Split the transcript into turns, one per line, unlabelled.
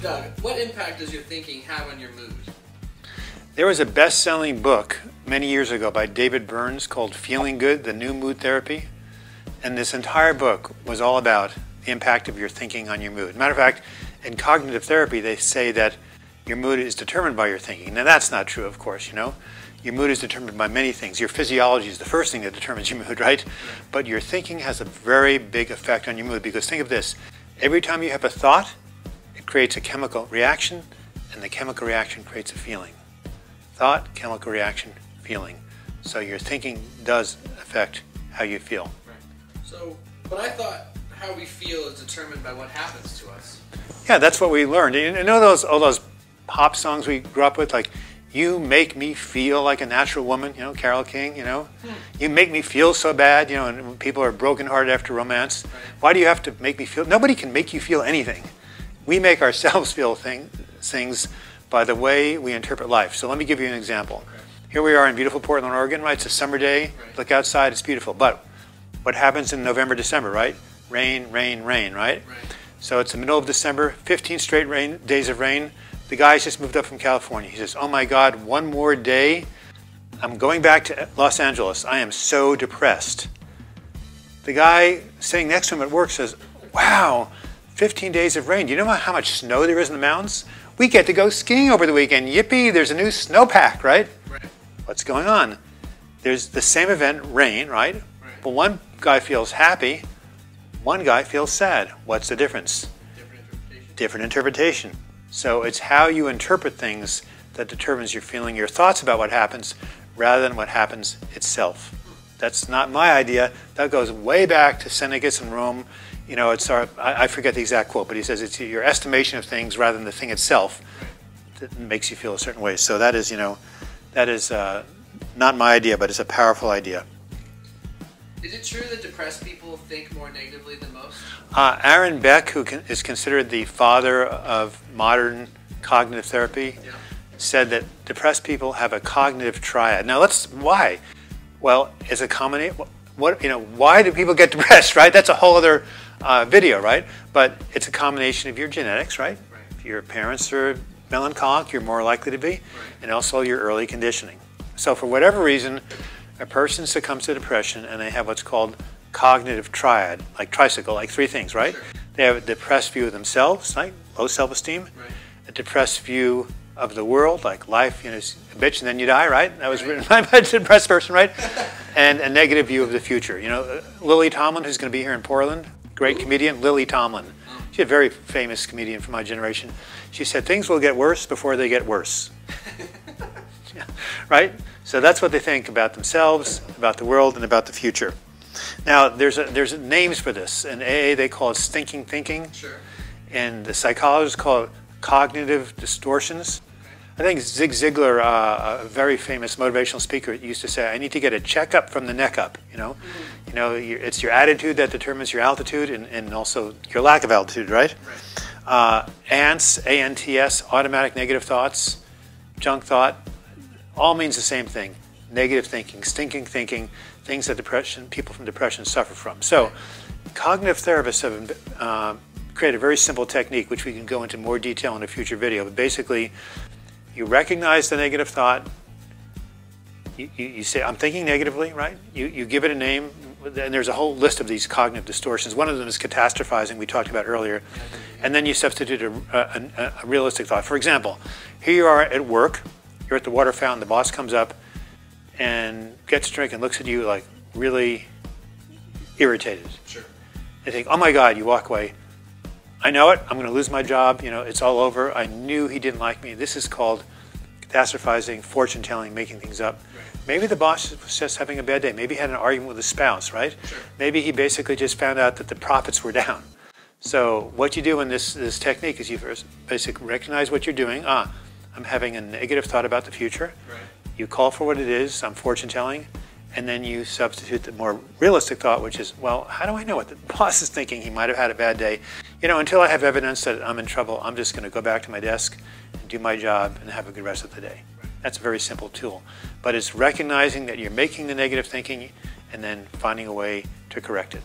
Doug, what impact does your thinking have on your mood?
There was a best-selling book many years ago by David Burns called Feeling Good, The New Mood Therapy. And this entire book was all about the impact of your thinking on your mood. Matter of fact, in cognitive therapy, they say that your mood is determined by your thinking. Now, that's not true, of course, you know. Your mood is determined by many things. Your physiology is the first thing that determines your mood, right? But your thinking has a very big effect on your mood, because think of this. Every time you have a thought, it creates a chemical reaction, and the chemical reaction creates a feeling. Thought, chemical reaction, feeling. So your thinking does affect how you feel.
Right. So, but I thought how we feel is determined by what happens to us.
Yeah, that's what we learned. You know all those pop songs we grew up with, like, you make me feel like a natural woman, you know, Carole King, you know. You make me feel so bad, you know, and when people are brokenhearted after romance. Right. Why do you have to make me feel? Nobody can make you feel anything. We make ourselves feel things by the way we interpret life. So let me give you an example. Okay. Here we are in beautiful Portland, Oregon, right? It's a summer day. Right. Look outside, it's beautiful. But what happens in November, December, right? Rain, rain, rain, right? So it's the middle of December, 15 straight days of rain. The guy's just moved up from California. He says, oh my God, one more day. I'm going back to Los Angeles. I am so depressed. The guy sitting next to him at work says, wow, 15 days of rain. Do you know how much snow there is in the mountains? We get to go skiing over the weekend. Yippee, there's a new snowpack, right? What's going on? There's the same event, rain, right? But one guy feels happy, one guy feels sad. What's the difference? Different interpretation. So it's how you interpret things that determines your feeling, your thoughts about what happens, rather than what happens itself. That's not my idea. That goes way back to Seneca in Rome. You know, it's I forget the exact quote, but he says it's your estimation of things rather than the thing itself that makes you feel a certain way. So that is, you know, that is not my idea, but it's a powerful idea.
Is it true that depressed people think more negatively than most?
Aaron Beck, who is considered the father of modern cognitive therapy, said that depressed people have a cognitive triad. Now, why? Well, it's a combination. Why do people get depressed, right? That's a whole other video, right? But it's a combination of your genetics, right? If your parents are melancholic, you're more likely to be, and also your early conditioning. So for whatever reason, a person succumbs to depression and they have what's called cognitive triad, like tricycle, like three things, right? Sure. They have a depressed view of themselves, like low self-esteem, a depressed view of the world, like life, you know, is a bitch and then you die, right? That was written by a depressed person, right? And a negative view of the future. You know, Lily Tomlin, who's going to be here in Portland, great comedian, Lily Tomlin. She's a very famous comedian from my generation. She said, things will get worse before they get worse. Yeah, right? So that's what they think about themselves, about the world, and about the future. Now, there's names for this. In AA, they call it stinking thinking. Sure. And the psychologists call it cognitive distortions. I think Zig Ziglar, a very famous motivational speaker, used to say, I need to get a checkup from the neck up, you know. You know, it's your attitude that determines your altitude and also your lack of altitude, right? ANTS, A-N-T-S, automatic negative thoughts, junk thought, all means the same thing. Negative thinking, stinking thinking, things that people from depression suffer from. So cognitive therapists have created a very simple technique, which we can go into more detail in a future video. But basically, you recognize the negative thought. You say, I'm thinking negatively, right? You give it a name, and there's a whole list of these cognitive distortions. One of them is catastrophizing, we talked about earlier. And then you substitute a realistic thought. For example, here you are at work. You're at the water fountain. The boss comes up and gets a drink and looks at you like really irritated. Sure. You think, oh my God, you walk away. I know it, I'm going to lose my job, you know, it's all over. I knew he didn't like me. This is called catastrophizing, fortune telling, making things up. Right. Maybe the boss was just having a bad day. Maybe he had an argument with his spouse, right? Sure. Maybe he basically just found out that the profits were down. So what you do in this technique is you first basically recognize what you're doing. I'm having a negative thought about the future. Right. You call for what it is, I'm fortune telling, and then you substitute the more realistic thought, which is, well, how do I know what the boss is thinking? He might have had a bad day. You know, until I have evidence that I'm in trouble, I'm just going to go back to my desk and do my job and have a good rest of the day. Right. That's a very simple tool. But it's recognizing that you're making the negative thinking and then finding a way to correct it.